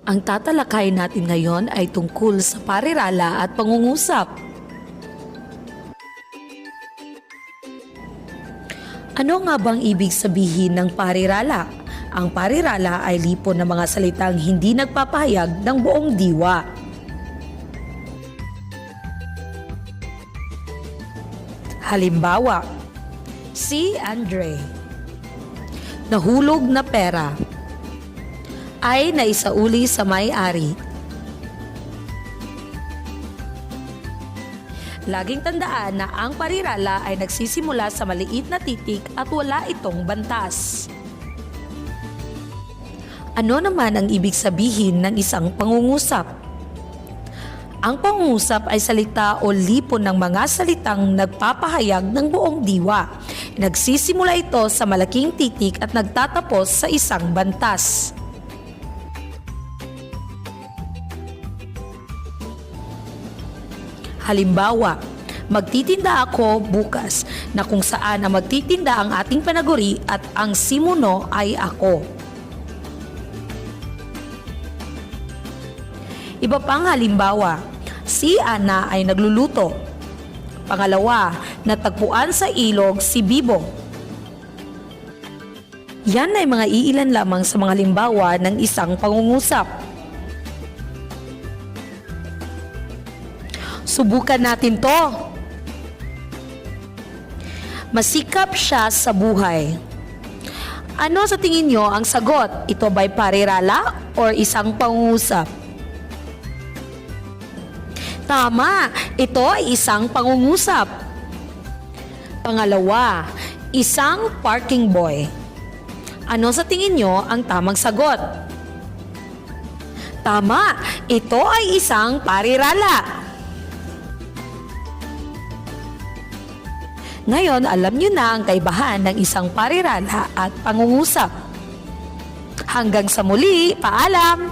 Ang tatalakayin natin ngayon ay tungkol sa parirala at pangungusap. Ano nga bang ibig sabihin ng parirala? Ang parirala ay lipon ng mga salitang hindi nagpapahayag ng buong diwa. Halimbawa, si Andre. Nahulog na pera ay naisauli sa may-ari. Laging tandaan na ang parirala ay nagsisimula sa maliit na titik at wala itong bantas. Ano naman ang ibig sabihin ng isang pangungusap? Ang pangungusap ay salita o lipon ng mga salitang nagpapahayag ng buong diwa. Nagsisimula ito sa malaking titik at nagtatapos sa isang bantas. Halimbawa, magtitinda ako bukas na kung saan ang magtitinda ang ating panaguri at ang simuno ay ako. Iba pang halimbawa, si Ana ay nagluluto. Pangalawa, natagpuan sa ilog si Bibo. Yan ay mga iilan lamang sa mga halimbawa ng isang pangungusap. Subukan natin to. Masikap siya sa buhay. Ano sa tingin nyo ang sagot? Ito ba'y parirala o isang pangungusap? Tama, ito ay isang pangungusap. Pangalawa, isang parking boy. Ano sa tingin nyo ang tamang sagot? Tama, ito ay isang parirala. Ngayon, alam nyo na ang kaibahan ng isang parirala at pangungusap. Hanggang sa muli, paalam!